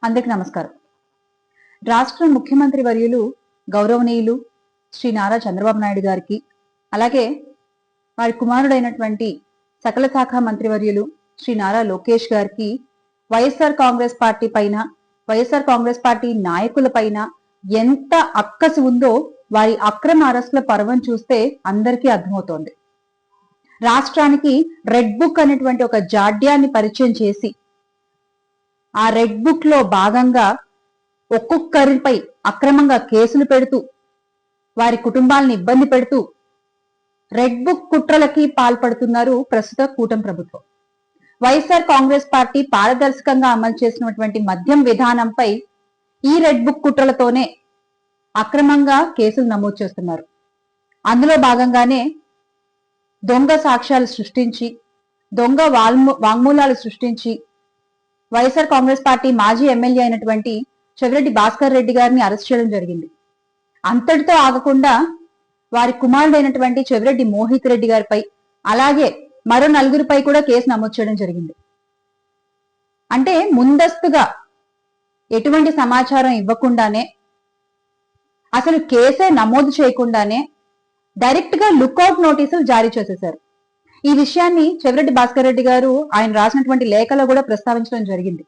అందరికి నమస్కారం. రాష్ట్ర ముఖ్యమంత్రి వర్యులు గౌరవనీయులు శ్రీ నారా చంద్రబాబు నాయుడు గారికి, అలాగే వారి కుమారుడైనటువంటి సకల శాఖ మంత్రివర్యులు శ్రీ నారా లోకేష్ గారికి వైఎస్ఆర్ కాంగ్రెస్ పార్టీ పైన, వైఎస్ఆర్ కాంగ్రెస్ పార్టీ నాయకుల పైన ఎంత అక్కసు ఉందో వారి అక్రమ అరెస్టుల పర్వం చూస్తే అందరికీ అర్థమవుతోంది. రాష్ట్రానికి రెడ్ బుక్ అనేటువంటి ఒక జాడ్యాన్ని పరిచయం చేసి ఆ రెడ్ బుక్ లో భాగంగా ఒక్కొక్కరిపై అక్రమంగా కేసులు పెడుతూ వారి కుటుంబాలను ఇబ్బంది పెడుతూ రెడ్ బుక్ కుట్రలకి పాల్పడుతున్నారు ప్రస్తుత కూటమి ప్రభుత్వం. వైఎస్ఆర్ కాంగ్రెస్ పార్టీ పారదర్శకంగా అమలు చేసినటువంటి మద్యం విధానంపై ఈ రెడ్ బుక్ కుట్రలతోనే అక్రమంగా కేసులు నమోదు చేస్తున్నారు. అందులో భాగంగానే దొంగ సాక్ష్యాలు సృష్టించి, దొంగ వాంగ్మూలాలు సృష్టించి వైఎస్ఆర్ కాంగ్రెస్ పార్టీ మాజీ ఎమ్మెల్యే అయినటువంటి చెవిరెడ్డి భాస్కర్ రెడ్డి గారిని అరెస్ట్ చేయడం జరిగింది. అంతటితో ఆగకుండా వారి కుమారుడైనటువంటి చెవిరెడ్డి మోహిత్ రెడ్డి గారిపై, అలాగే మరో నలుగురిపై కూడా కేసు నమోదు చేయడం జరిగింది. అంటే ముందస్తుగా ఎటువంటి సమాచారం ఇవ్వకుండానే, అసలు కేసే నమోదు చేయకుండానే డైరెక్ట్ గా లుక్అవుట్ నోటీసులు జారీ చేసేశారు. ఈ విషయాన్ని చెవిరెడ్డి భాస్కర్ రెడ్డి గారు ఆయన రాసినటువంటి లేఖలో కూడా ప్రస్తావించడం జరిగింది.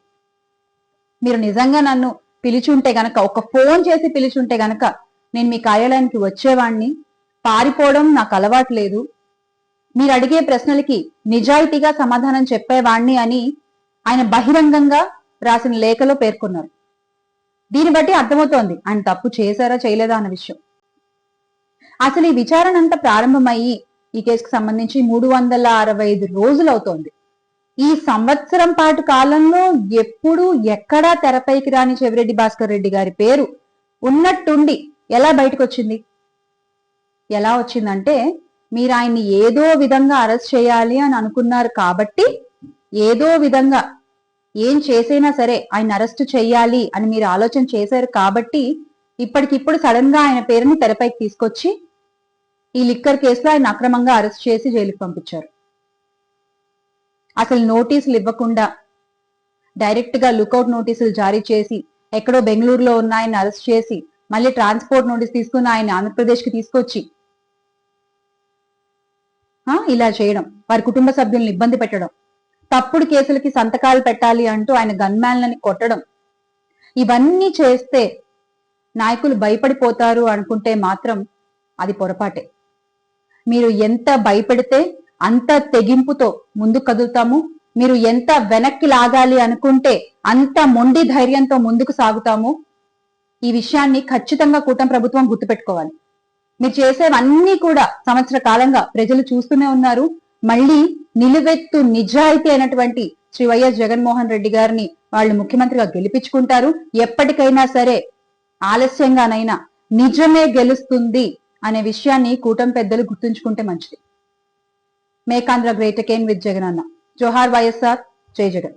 మీరు నిజంగా నన్ను పిలిచుంటే గనక, ఒక ఫోన్ చేసి పిలిచుంటే గనక నేను మీ కార్యాలయానికి వచ్చేవాణ్ణి, పారిపోవడం నాకు అలవాటు లేదు, మీరు అడిగే ప్రశ్నలకి నిజాయితీగా సమాధానం చెప్పేవాణ్ణి అని ఆయన బహిరంగంగా రాసిన లేఖలో పేర్కొన్నారు. దీన్ని బట్టి అర్థమవుతోంది ఆయన తప్పు చేశారా చేయలేదా అన్న విషయం. అసలు ఈ విచారణ అంతా ప్రారంభమయ్యి ఈ కేసుకు సంబంధించి 365 రోజులు అవుతోంది. ఈ సంవత్సరం పాటు కాలంలో ఎప్పుడు ఎక్కడా తెరపైకి రాని చెవిరెడ్డి భాస్కర్ రెడ్డి గారి పేరు ఉన్నట్టుండి ఎలా బయటకు వచ్చింది? ఎలా వచ్చిందంటే, మీరు ఆయన్ని ఏదో విధంగా అరెస్ట్ చేయాలి అని అనుకున్నారు కాబట్టి, ఏదో విధంగా ఏం చేసైనా సరే ఆయన అరెస్ట్ చేయాలి అని మీరు ఆలోచన చేశారు కాబట్టి ఇప్పటికిప్పుడు సడన్ గా ఆయన పేరుని తెరపైకి తీసుకొచ్చి ఈ లిక్కర్ కేసులో ఆయన అక్రమంగా అరెస్ట్ చేసి జైలుకి పంపించారు. అసలు నోటీసులు ఇవ్వకుండా డైరెక్ట్ గా లుకౌట్ నోటీసులు జారీ చేసి, ఎక్కడో బెంగళూరులో ఉన్న ఆయన అరెస్ట్ చేసి, మళ్ళీ ట్రాన్స్పోర్ట్ నోటీస్ తీసుకున్న ఆయన ఆంధ్రప్రదేశ్ కి తీసుకొచ్చి ఇలా చేయడం, వారి కుటుంబ సభ్యులను ఇబ్బంది పెట్టడం, తప్పుడు కేసులకి సంతకాలు పెట్టాలి అంటూ ఆయన గన్మ్యాన్లని కొట్టడం, ఇవన్నీ చేస్తే నాయకులు భయపడిపోతారు అనుకుంటే మాత్రం అది పొరపాటే. మీరు ఎంత భయపెడితే అంత తెగింపుతో ముందుకు కదులుతాము, మీరు ఎంత వెనక్కి లాగాలి అనుకుంటే అంత మొండి ధైర్యంతో ముందుకు సాగుతాము. ఈ విషయాన్ని ఖచ్చితంగా కూటమి ప్రభుత్వం గుర్తుపెట్టుకోవాలి. మీరు చేసేవన్నీ కూడా సంవత్సర కాలంగా ప్రజలు చూస్తూనే ఉన్నారు. మళ్ళీ నిలువెత్తు నిజాయితీ అయినటువంటి శ్రీ వైఎస్ జగన్మోహన్ రెడ్డి గారిని వాళ్ళు ముఖ్యమంత్రిగా గెలిపించుకుంటారు. ఎప్పటికైనా సరే ఆలస్యంగానైనా నిజమే గెలుస్తుంది అనే విషయాన్ని కూటమి పెద్దలు గుర్తుంచుకుంటే మంచిది. Make Andhra great again with Jagan అన్న. జోహార్ వైఎస్ఆర్, జై జగన్.